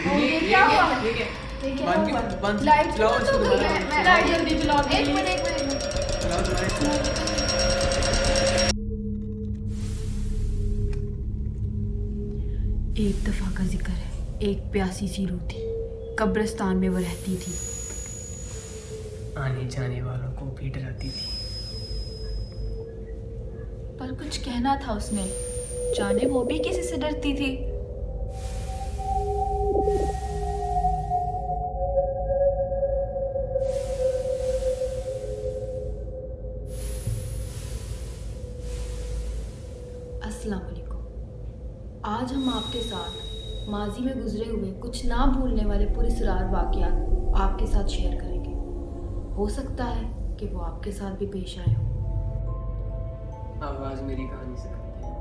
ये क्या हुआ? ये क्या? ये क्या बंद हुआ? क्यों? बंद लाइट चलाओ बंद इसको हो गई दोबारा है। बंद मैं लाइट जल्दी चलाओ एक please। मिनट एक मिनट। चलाओ दोबारा इसको। एक दफा का जिक्र है, एक प्यासी सी रूह थी, कब्रिस्तान में वो रहती थी। आने जाने वालों को भी डराती थी। पर कुछ कहना था उसने, जाने वो भी किसी से डरती थी। अस्सलाम वालेकुम। आज हम आपके साथ माजी में गुजरे हुए कुछ ना भूलने वाले पुरस्कार वाक़यात आपके साथ शेयर करेंगे। हो सकता है कि वो आपके साथ भी पेश आए हों। आवाज़ मेरी कहानी से करते हैं।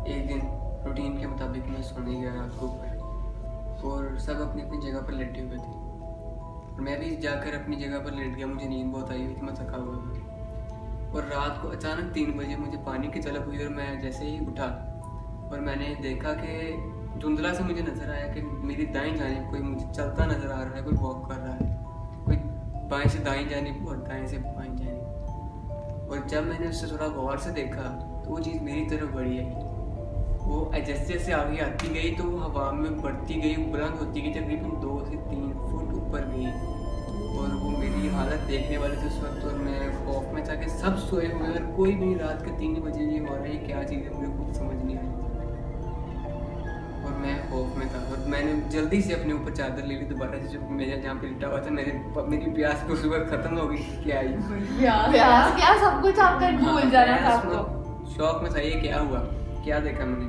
एक दिन रूटीन के मुताबिक मैं सोने गया रात को ऊपर और सब अपनी अपनी जगह पर लेटे हुए थे और मैं भी जाकर अपनी जगह पर लेट गया। मुझे नींद बहुत आई हुई थी, मैं थका हुआ था और रात को अचानक 3 बजे मुझे पानी की तलब हुई और मैं जैसे ही उठा और मैंने देखा कि धुंधला से मुझे नज़र आया कि मेरी दाईं जानिब कोई मुझे चलता नज़र आ रहा है, कोई वॉक कर रहा है, कोई बाएं से दाईं जानिब और दाएं से बाएं जानिब। और जब मैंने उससे थोड़ा गौर से देखा तो वो चीज़ मेरी तरफ बढ़ी आई। वो जैसे जैसे आगे आती गई तो वो हवा में बढ़ती गई, बुलंद होती गई, तकरीबन 2 से 3 फुट ऊपर गई और वो मेरी हालत देखने वाले थे उस वक्त। और मैं खौफ में था कि सब सोए हुए और कोई भी रात के 3 बजे ये हो रहा है, क्या चीज़ है, मुझे खुद समझ नहीं आ रही और मैं खौफ में था। और मैंने जल्दी से अपने ऊपर चादर ले ली दोबारा से, जो मेरे जहाँ पे लिटा हुआ था। मेरी प्यास भी उस वक्त ख़त्म हो गई। क्या आई प्यास क्या सब कुछ आपका भूल जाना था आपको। शौक में था ये क्या हुआ, क्या देखा मैंने।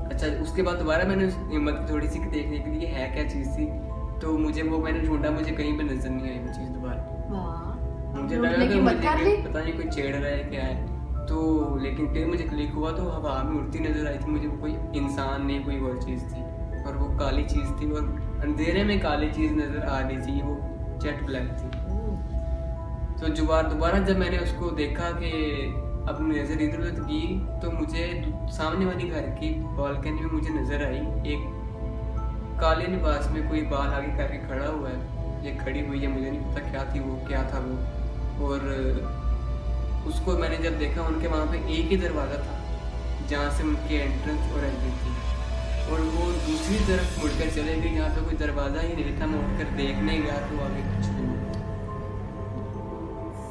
अच्छा उसके बाद दोबारा मैंने उस हिम्मत की थोड़ी सी देखने के लिए है क्या चीज़ थी, तो मुझे वो मैंने ढूंढा, मुझे कहीं पे नजर नहीं आई वो चीज़ दोबारा। मुझे लगा कि मुझे पता नहीं कोई छेड़ रहा है क्या है, तो लेकिन फिर मुझे क्लिक हुआ तो हवा में उड़ती नजर आई थी मुझे। कोई इंसान नहीं, कोई और चीज़ थी और वो काली चीज़ थी और अंधेरे में काली चीज़ नजर आ रही थी, वो जेट ब्लैक थी। तो दोबारा जब मैंने उसको देखा कि अपनी नज़र इधर उधर की तो मुझे सामने वाली घर की बालकनी में मुझे नज़र आई एक काले लिबास में कोई बाल आगे करके खड़ा हुआ है। ये खड़ी हुई है, मुझे नहीं पता क्या थी वो, क्या था वो। और उसको मैंने जब देखा उनके वहाँ पे एक ही दरवाज़ा था जहाँ से उनकी एंट्रेंस और एग्जिट थी और वो दूसरी तरफ मुड़कर चले गई जहाँ पे कोई दरवाज़ा ही नहीं था। मैं उठकर देखने गया तो आगे कुछ नहीं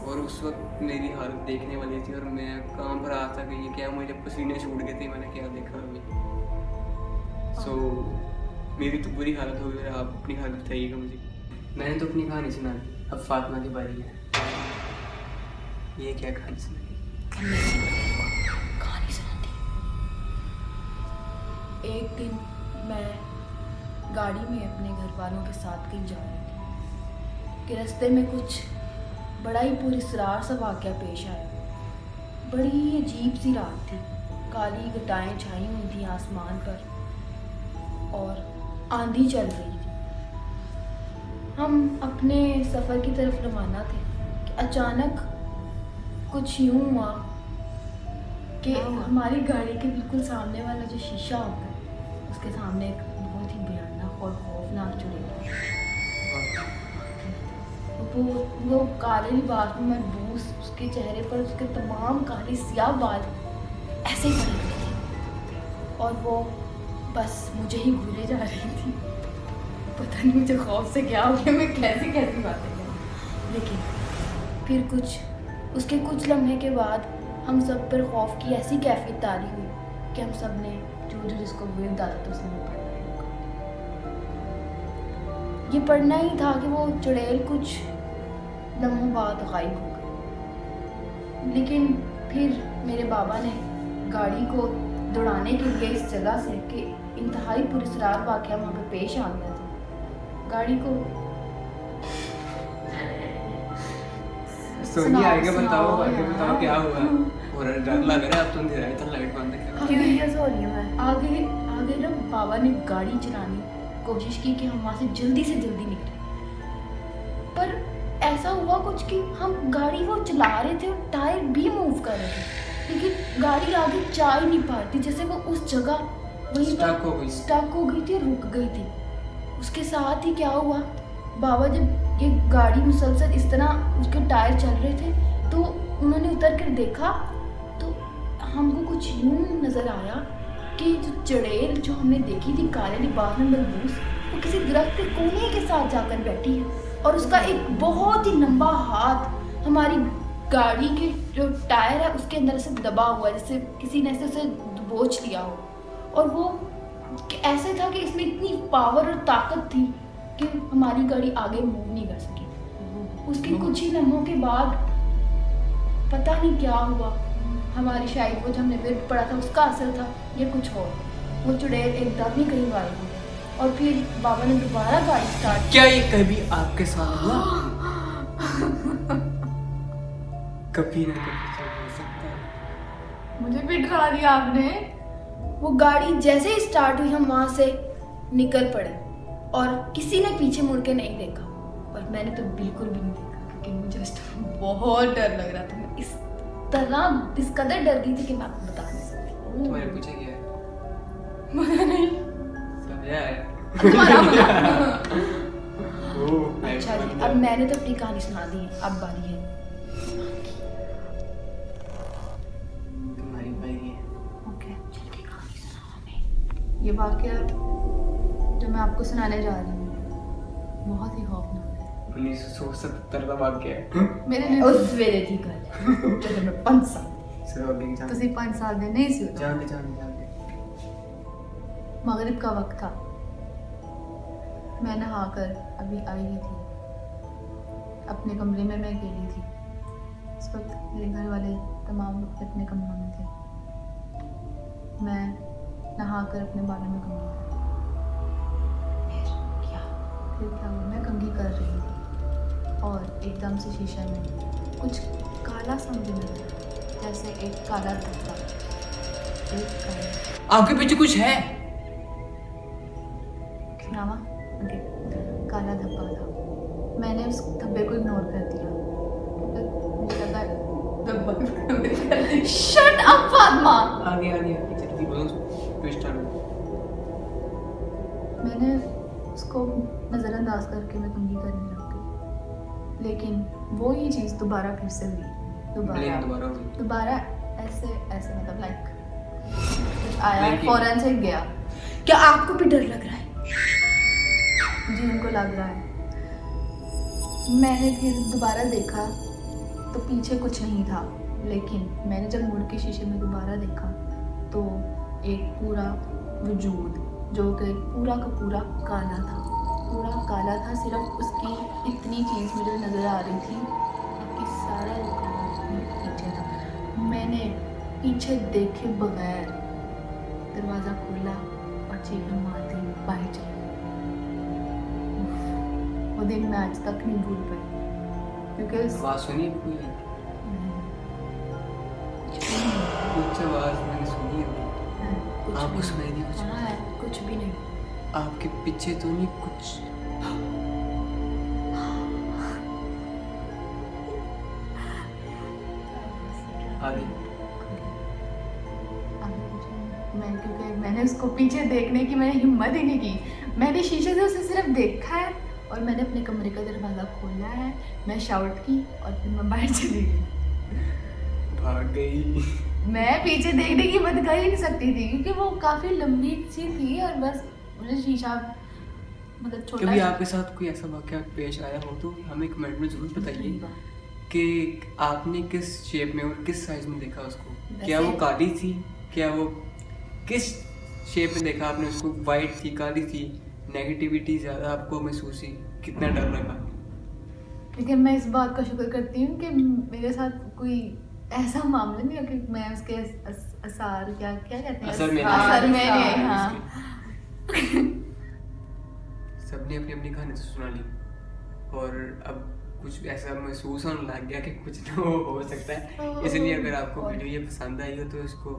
और उस वक्त मेरी हालत देखने वाली थी और मैं कांप रहा था कि ये क्या, मुझे पसीने छूट गए थे, मैंने क्या देखा अभी। मेरी तो बुरी हालत हो गई, आप अपनी हालत बताइएगा मुझे। मैंने तो अपनी कहानी सुना दी, अब फातिमा की बारी है। ये क्या कहानी सुनाई? कहानी सुनाती। एक दिन मैं गाड़ी में अपने घर वालों के साथ कहीं जा रही थी कि रास्ते में कुछ बड़ा ही पुरस्कार सा वाक़या पेश आया। बड़ी ही अजीब सी रात थी, काली घटाएं छाई हुई थी आसमान पर और आंधी चल रही थी। हम अपने सफ़र की तरफ रवाना थे कि अचानक कुछ यूँ हुआ कि हमारी गाड़ी के बिल्कुल सामने वाला जो शीशा होता है उसके सामने एक बहुत ही भयानक और खौफनाक चुड़ैल वो काले लिबास में मलबूस, उसके चेहरे पर उसके तमाम काले सियाह बाल ऐसे ही पड़े हुए थे और वो बस मुझे ही घूरे जा रही थी। पता नहीं मुझे खौफ से क्या हो गया, मैं कैसी कैसी बातें कर। लेकिन फिर उसके कुछ लम्हे के बाद हम सब पर खौफ की ऐसी कैफियत तारी हुई कि हम सब ने जो जिसको विर्द आता था उसने ये पढ़ना ही था कि वो चुड़ैल कुछ लम्हों बाद गायब हो गई। लेकिन फिर मेरे बाबा ने गाड़ी को दौड़ाने के लिए इस जगह से कि इंतहाई पुरस्कार वाक़या वहाँ पे पेश आ गया था, गाड़ी को आगे बताओ क्या हुआ। और डर लग रहा है, अब तुम अंधेरा है, लाइट बंद कर। आगे ना बाबा ने गाड़ी चलाने कोशिश की कि हम वहाँ से जल्दी निकले। पर ऐसा हुआ कुछ कि हम गाड़ी वो चला रहे थे और टायर भी मूव कर रहे थे, लेकिन गाड़ी आगे जा ही नहीं पा रही थी, जैसे वो उस जगह वहीं स्टक हो गई थी, रुक गई थी। उसके साथ ही क्या हुआ, बाबा जब ये गाड़ी मुसलसल इस तरह उसके टायर चल रहे थे तो उन्होंने उतर कर देखा तो हमको कुछ यूं नज़र आया कि जो चुड़ैल जो हमने देखी थी काले लिबास में मलबूस, वो किसी दरख्त के कोने के साथ जाकर बैठी है और उसका एक बहुत ही लंबा हाथ हमारी गाड़ी के जो टायर है उसके अंदर से दबा हुआ, जैसे किसी ने ऐसे उसे दबोच लिया हो। और वो कि ऐसे था कि इसमें इतनी पावर और ताकत थी कि हमारी गाड़ी आगे मूव नहीं कर सकी। उसके कुछ ही लम्हों के बाद पता नहीं क्या हुआ, हमारी शायद वो जो हमने वेट पड़ा था उसका असर था या कुछ और, वो चुड़ैल एकदम ही कहीं गायब हो गई। और फिर बाबा ने दोबारा गाड़ी स्टार्ट। क्या ये कभी आपके साथ हुआ? कभी ना कभी तो हो सकता है। मुझे भी डरा दिया आपने। वो गाड़ी जैसे ही स्टार्ट हुई हम वहाँ से निकल पड़े और किसी ने पीछे मुड़ के नहीं देखा, और मैंने तो बिल्कुल भी नहीं देखा क्योंकि मुझे उस टाइम बहुत डर लग रहा था। मैं इस तरह इस कदर डर गई थी कि मैं आपको बता नहीं सकती। तुम्हारे पूछा क्या है? मुझे नहीं समझा है? अच्छा जी, अब मैंने तो अपनी कहानी सुना दी है, अब बारी है तुम्हारी बारी है। ओके, जल्दी कहानी सुनाओ हमें। ये वाकया जो मैं आपको सुनाने जा रही हूँ बहुत ही खौफनाक है। 1977 का वाक्य है। मेरे लिए उस वेले की गल जब मैं 5 साल चलो आगे जाओ। ਤੁਸੀਂ 5 ਸਾਲ ਦੇ ਨਹੀਂ ਸੀ ਉਦੋਂ। जाने मगरिब का वक्त था, मैं नहा कर अभी आई ही थी, अपने कमरे में मैं अकेली थी। इस वक्त मेरे घर वाले तमाम लोग अपने कमरों में थे। मैं नहा कर अपने बालों में कंघी फिर क्या हुआ, मैं कंघी कर रही थी और एकदम से शीशे में कुछ काला सा मुझे नजर आया, जैसे एक काला धब्बा। आपके पीछे कुछ है? नामा ओके, काला धब्बा था। मैंने उस धब्बे को इग्नोर कर दिया क्योंकि मुझे लगा शट अप फातिमा। आगे जल्दी बोलो, ट्विस्ट आ रहा मैंने उसको नज़रअंदाज करके मैं कंघी करने लग गई, लेकिन वो ही चीज़ दोबारा फिर से हुई। दोबारा ऐसे मतलब लाइक कुछ आया लेकिन- फौरन से गया। क्या आपको भी डर लग रहा है? जी उनको लग रहा है। मैंने फिर दोबारा देखा तो पीछे कुछ नहीं था, लेकिन मैंने जब मुड़ के शीशे में दोबारा देखा तो एक पूरा वजूद जो कि पूरा का पूरा काला था, सिर्फ उसकी इतनी चीज़ मुझे नज़र आ रही थी, बाकी सारा पीछे था। मैंने पीछे देखे बगैर दरवाज़ा खोला और चीखें मारती बाहर चली। वो दिन मैं आज तक नहीं भूल पाई क्योंकि आवाज सुनी कोई? कुछ आवाज मैंने सुनी है। आपको सुनाई दी कुछ? हाँ है, कुछ भी नहीं। आपके पीछे तो नहीं कुछ? आगे मैं क्योंकि मैंने उसको पीछे देखने की मैंने हिम्मत ही नहीं की। मैंने शीशे से उसे सिर्फ देखा है और मैंने अपने कमरे का दरवाज़ा खोला है, मैं शाउट की और फिर मैं बाहर चली गई। भाग गई। मैं पीछे देखने की हिम्मत कर ही नहीं सकती थी क्योंकि वो काफ़ी लंबी सी थी और बस मुझे शीशा मतलब छोटा। कभी आपके साथ कोई ऐसा वाक़या पेश आया हो तो हमें कमेंट में ज़रूर बताइए कि आपने किस शेप में और किस साइज में देखा उसको। क्या वो काली थी? क्या वो किस शेप में देखा आपने उसको? वाइट थी, काली थी, नेगेटिविटी ज़्यादा आपको महसूस हुई, कितना डर लगा? लेकिन मैं इस बात का शुक्र करती हूँ कि मेरे साथ कोई ऐसा मामला नहीं है कि मैं उसके असर क्या कहते हैं असर में असर में नहीं। नहीं। हाँ सबने अपनी अपनी कहानी तो सुना ली और अब कुछ ऐसा महसूस होने लग गया कि कुछ तो हो सकता है। इसलिए अगर आपको वीडियो ये पसंद आई हो तो इसको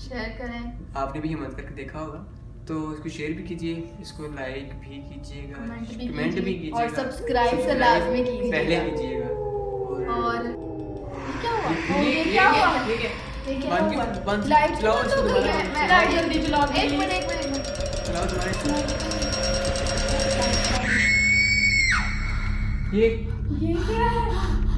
शेयर करें। आपने भी हिम्मत करके देखा होगा तो इसको शेयर भी कीजिए, इसको लाइक भी कीजिएगा, कमेंट भी कीजिएगा और सब्सक्राइब तो लाजमी कीजिएगा। पहले कीजिएगा। और क्या हुआ? ये क्या हुआ? ये क्या हुआ? लाइट चलाओ इसको दोबारा। लाइट जल्दी चलाओ। एक मिनट चलाओ तुम्हारे ये ये क्या है?